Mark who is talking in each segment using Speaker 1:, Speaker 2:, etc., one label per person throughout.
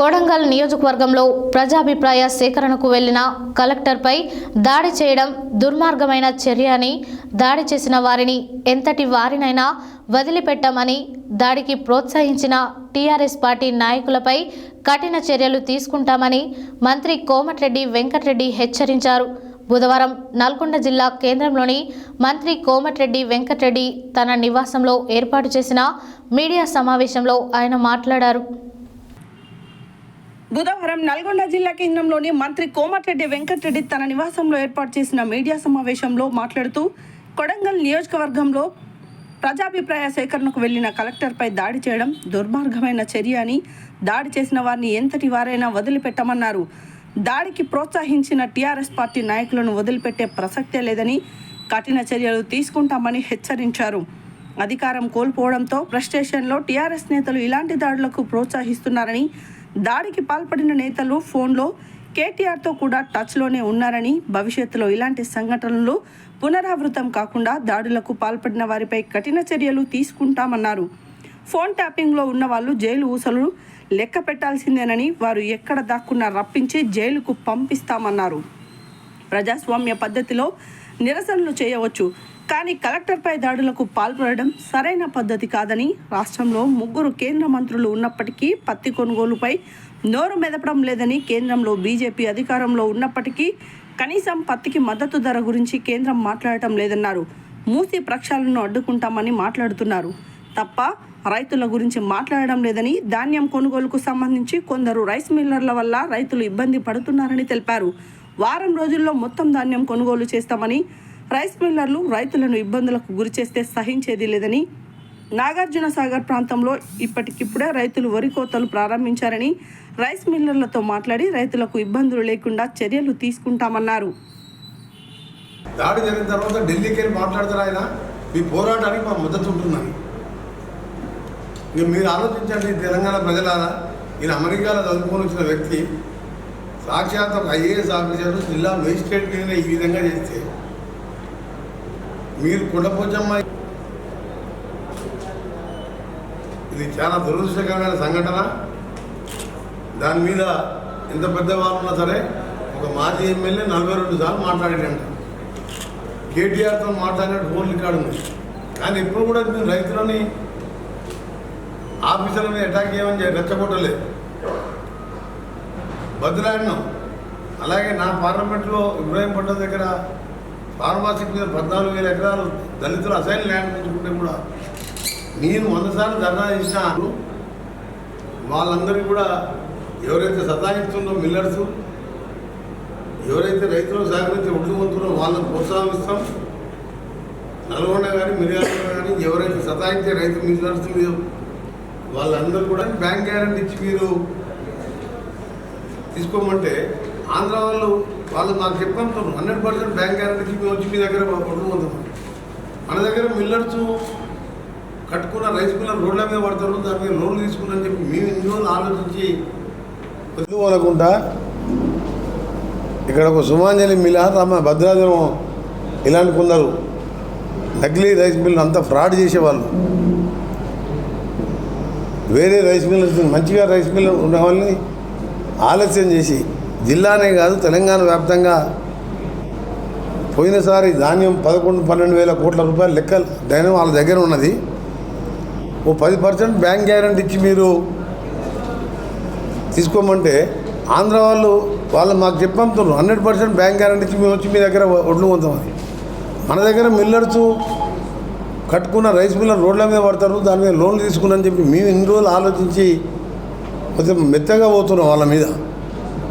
Speaker 1: కొడంగల్ నియోజకవర్గంలో ప్రజాభిప్రాయ సేకరణకు వెళ్లిన కలెక్టర్పై దాడి చేయడం దుర్మార్గమైన చర్య అని, దాడి చేసిన వారిని ఎంతటి వారినైనా వదిలిపెట్టమని, దాడికి ప్రోత్సహించిన టీఆర్ఎస్ పార్టీ నాయకులపై కఠిన చర్యలు తీసుకుంటామని మంత్రి కోమటిరెడ్డి వెంకటరెడ్డి హెచ్చరించారు. బుధవారం నల్గొండ జిల్లా కేంద్రంలోని మంత్రి కోమటిరెడ్డి వెంకటరెడ్డి తన నివాసంలో ఏర్పాటు చేసిన మీడియా సమావేశంలో ఆయన మాట్లాడారు.
Speaker 2: బుధవారం నల్గొండ జిల్లా కేంద్రంలోని మంత్రి కోమటిరెడ్డి వెంకటరెడ్డి తన నివాసంలో ఏర్పాటు చేసిన మీడియా సమావేశంలో మాట్లాడుతూ కొడంగల్ నియోజకవర్గంలో ప్రజాభిప్రాయ సేకరణకు వెళ్లిన కలెక్టర్పై దాడి చేయడం దుర్మార్గమైన చర్య అని, దాడి చేసిన వారిని ఎంతటి వారైనా వదిలిపెట్టమన్నారు. దాడికి ప్రోత్సహించిన టీఆర్ఎస్ పార్టీ నాయకులను వదిలిపెట్టే ప్రసక్తే లేదని, కఠిన చర్యలు తీసుకుంటామని హెచ్చరించారు. అధికారం కోల్పోవడంతో ఫ్రస్ట్రేషన్లో టీఆర్ఎస్ నేతలు ఇలాంటి దాడులకు ప్రోత్సహిస్తున్నారని, దాడికి పాల్పడిన నేతలు ఫోన్లో కేటీఆర్తో కూడా టచ్లోనే ఉన్నారని, భవిష్యత్తులో ఇలాంటి సంఘటనలు పునరావృతం కాకుండా దాడులకు పాల్పడిన వారిపై కఠిన చర్యలు తీసుకుంటామన్నారు. ఫోన్ ట్యాపింగ్లో ఉన్న వాళ్ళు జైలు ఊసలు లెక్క పెట్టాల్సిందేనని, వారు ఎక్కడ దాక్కున్నా రప్పించి జైలుకు పంపిస్తామన్నారు. ప్రజాస్వామ్య పద్ధతిలో నిరసనలు చేయవచ్చు, కానీ కలెక్టర్పై దాడులకు పాల్పడడం సరైన పద్ధతి కాదని, రాష్ట్రంలో 3 కేంద్ర మంత్రులు ఉన్నప్పటికీ పత్తి కొనుగోలుపై నోరు మెదపడం లేదని, కేంద్రంలో బీజేపీ అధికారంలో ఉన్నప్పటికీ కనీసం పత్తికి మద్దతు ధర గురించి కేంద్రం మాట్లాడటం లేదన్నారు. మూసి ప్రక్షాళనను అడ్డుకుంటామని మాట్లాడుతున్నారు తప్ప రైతుల గురించి మాట్లాడడం లేదని, ధాన్యం కొనుగోలుకు సంబంధించి కొందరు రైస్ మిల్లర్ల వల్ల రైతులు ఇబ్బంది పడుతున్నారని తెలిపారు. వారం రోజుల్లో మొత్తం ధాన్యం కొనుగోలు చేస్తామని, రైస్ మిల్లర్లు రైతులను ఇబ్బందులకు గురిచేస్తే సహించేది లేదని, నాగార్జున సాగర్ ప్రాంతంలో ఇప్పటికిప్పుడే రైతులు వరి కోతలు ప్రారంభించారని, రైస్ మిల్లర్లతో మాట్లాడి రైతులకు ఇబ్బందులు లేకుండా చర్యలు తీసుకుంటామన్నారు.
Speaker 3: దాడి జరిగిన తర్వాత ఢిల్లీకి వెళ్ళి మాట్లాడతారు ఆయన, మీ పోరాటానికి మా మద్దతు ఉంటుందని. ఇక మీరు ఆలోచించండి, తెలంగాణ ప్రజలారా, ఈయన అమెరికాలో చదువుకొని వచ్చిన వ్యక్తి సాక్షాత్ ఒక ఐఏఎస్ ఆఫీసర్ జిల్లా మేజిస్ట్రేట్ మీద ఈ విధంగా చేస్తే మీరు కొండపోచమ్మ, ఇది చాలా దురదృష్టకరమైన సంఘటన. దాని మీద ఎంత పెద్దవాళ్ళు ఉన్నా సరే, ఒక మాజీ ఎమ్మెల్యే 42 సార్లు మాట్లాడాడంట. కేటీఆర్తో మాట్లాడినట్టు ఫోన్ రికార్డు ఉంది. కానీ ఇప్పుడు కూడా మేము రైతులని ఆఫీసర్లని అటాక్ చేయమని రెచ్చగొట్టలేదు, బదులాడినాం. అలాగే నా పార్లమెంట్లో ఇబ్రాహీంపట్నం దగ్గర ఫార్మాసిటీ మీద 14,000 ఎకరాలు దళితులు అసైన్ ల్యాండ్ తెచ్చుకుంటే కూడా నేను 100 సార్లు ధర్నా చేసిన వాళ్ళందరికీ కూడా ఎవరైతే సతాయిస్తుందో మిల్లర్స్, ఎవరైతే రైతులకు సహకరించి ఉద్యమంతున్నో వాళ్ళని ప్రోత్సాహిస్తాం. నల్గొండ కానీ మిర్యాలగూడ కానీ ఎవరైతే సతాయించే రైతు మిల్లర్స్ వాళ్ళందరూ కూడా బ్యాంక్ గ్యారెంటీ ఇచ్చి మీరు తీసుకోమంటే ఆంధ్ర వాళ్ళు మాకు చెప్పంటున్నారు 100% బ్యాంక్ గ్యారెంటీ ఇచ్చి మేము వచ్చి మీ దగ్గర కొట్టుకుంటాం. మన దగ్గర మిల్లర్స్ కట్టుకున్న రైస్ మిల్లర్ రోడ్ల మీద పడతారు, దాని మీద లోన్లు తీసుకున్నారని చెప్పి మేము ఇన్ని రోజులు ఆలోచించి వదులుకోనకుండా ఇక్కడ ఒక సుమాంజలి మిల్, తమ భద్రాచలం ఇలాంటి కొందరు నకిలీ రైస్ మిల్ అంతా ఫ్రాడ్ చేసేవాళ్ళు. వేరే రైస్ మిల్లర్స్ మంచిగా రైస్ మిల్లర్ ఉన్న వాళ్ళని ఆలస్యం చేసి జిల్లానే కాదు తెలంగాణ వ్యాప్తంగా పోయినసారి ధాన్యం 11-12 వేల కోట్ల రూపాయలు లెక్కలు ధాన్యం వాళ్ళ దగ్గర ఉన్నది. ఓ 10% బ్యాంక్ గ్యారెంటీ ఇచ్చి మీరు తీసుకోమంటే ఆంధ్ర వాళ్ళు మాకు చెప్పంటున్నారు 100% బ్యాంక్ గ్యారెంటీ ఇచ్చి మేము వచ్చి మీ దగ్గర ఒడ్లు కొందామని. మన దగ్గర మిల్లర్స్ కట్టుకున్న రైస్ మిల్లర్ రోడ్ల మీద పడతారు, దాని మీద లోన్లు తీసుకున్నారని చెప్పి మేము ఇన్ని రోజులు ఆలోచించి కొంచెం మెత్తగా పోతున్నాం వాళ్ళ మీద.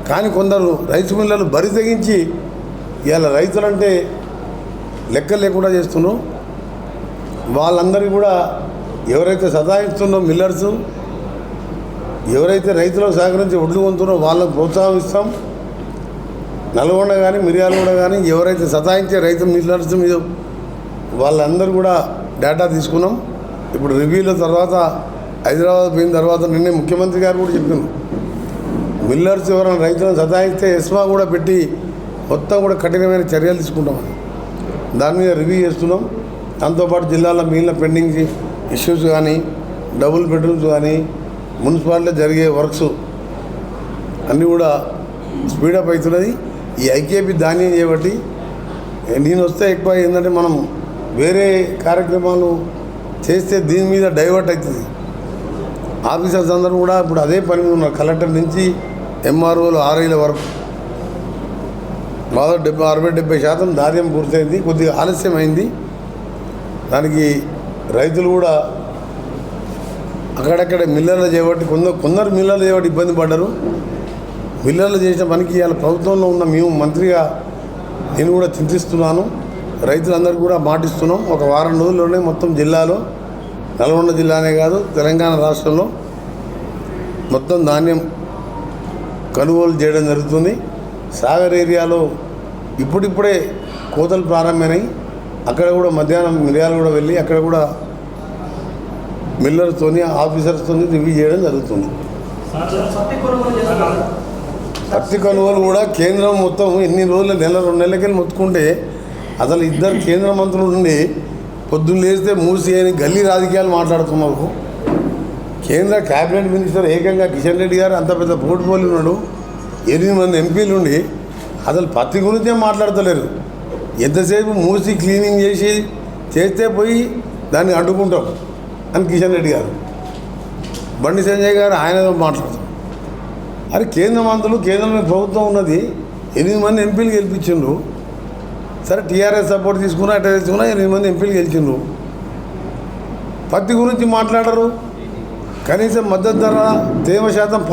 Speaker 3: కానీ కొందరు రైస్ మిల్లర్లు బరి తెగించి ఇవాళ రైతులంటే లెక్క లేకుండా చేస్తున్నాం. వాళ్ళందరికీ కూడా ఎవరైతే సతాయిస్తున్నో మిల్లర్స్, ఎవరైతే రైతులకు సహకరించి ఒడ్లు కొంటున్నో వాళ్ళకు ప్రోత్సాహిస్తాం. నల్గొండ కానీ మిర్యాలగూడ కానీ ఎవరైతే సతాయించే రైతు మిల్లర్స్ మీద వాళ్ళందరూ కూడా డేటా తీసుకున్నాం. ఇప్పుడు రివ్యూల తర్వాత హైదరాబాద్ పోయిన తర్వాత నిన్నే ముఖ్యమంత్రి గారు కూడా చెప్పారు, మిల్లర్స్ ఎవరైనా రైతులను సతాయిస్తే ఎస్మా కూడా పెట్టి మొత్తం కూడా కఠినమైన చర్యలు తీసుకుంటామని దాని మీద రివ్యూ చేస్తున్నాం. దాంతోపాటు జిల్లాలో మిగిలిన పెండింగ్ ఇష్యూస్ కానీ, డబుల్ బెడ్రూమ్స్ కానీ, మున్సిపాలిటీలో జరిగే వర్క్స్ అన్నీ కూడా స్పీడప్ అవుతున్నది. ఈ ఐకేపీ ధాన్యం చేయబట్టి నేను వస్తే ఎక్కువ ఏంటంటే మనం వేరే కార్యక్రమాలు చేస్తే దీని మీద డైవర్ట్ అవుతుంది. ఆఫీసర్స్ అందరూ కూడా ఇప్పుడు అదే పని మీద ఉన్నారు. కలెక్టర్ నుంచి ఎంఆర్ఓలు ఆర్ఐల వరకు దాదాపు 60-70% ధాన్యం పూర్తయింది. కొద్దిగా ఆలస్యమైంది. దానికి రైతులు కూడా అక్కడక్కడ మిల్లర్లు చేయబట్టి కొందరు మిల్లర్లు చేయబట్టి ఇబ్బంది పడ్డారు. మిల్లర్లు చేసిన పనికి ఇవాళ ప్రభుత్వంలో ఉన్న మేము మంత్రిగా నేను కూడా చింతిస్తున్నాను. రైతులందరికీ కూడా మాటిస్తున్నాం. ఒక వారం రోజుల్లోనే మొత్తం జిల్లాలో, నల్గొండ జిల్లానే కాదు తెలంగాణ రాష్ట్రంలో మొత్తం ధాన్యం కొనుగోలు చేయడం జరుగుతుంది. సాగర్ ఏరియాలో ఇప్పుడిప్పుడే కోతలు ప్రారంభమైనాయి. అక్కడ కూడా మధ్యాహ్నం మిర్యాలు కూడా వెళ్ళి అక్కడ కూడా మిల్లర్స్తో ఆఫీసర్స్తో రివ్యూ చేయడం జరుగుతుంది. పత్తి కొనుగోలు కూడా కేంద్రం మొత్తం ఎన్ని రోజులు 1-2 నెలలకెళ్ళి మొత్తుకుంటే అసలు ఇద్దరు కేంద్ర మంత్రులు ఉండి పొద్దున్న లేస్తే మూసి అని గల్లీ రాజకీయాలు మాట్లాడుతున్నారు. కేంద్ర క్యాబినెట్ మినిస్టర్ ఏకంగా కిషన్ రెడ్డి గారు అంత పెద్ద పోర్ట్ఫోలియో ఉన్నాడు. 8 మంది ఎంపీలు ఉండి అసలు పత్తి గురించే మాట్లాడతలేరు. ఎంతసేపు మూసి క్లీనింగ్ చేస్తే పోయి దాన్ని అడ్డుకుంటాం అని కిషన్ రెడ్డి గారు, బండి సంజయ్ గారు ఆయనతో మాట్లాడతారు. అరే కేంద్ర మంత్రులు, కేంద్రంలో ప్రభుత్వం ఉన్నది, 8 మంది ఎంపీలు గెలిపించిండ్రు. సరే టీఆర్ఎస్ సపోర్ట్ తీసుకున్నా అట్లా తీసుకున్నా 8 మంది ఎంపీలు గెలిచిండ్రు. పత్తి గురించి మాట్లాడరు. కనీసం మద్దతు ధర తేమ శాతం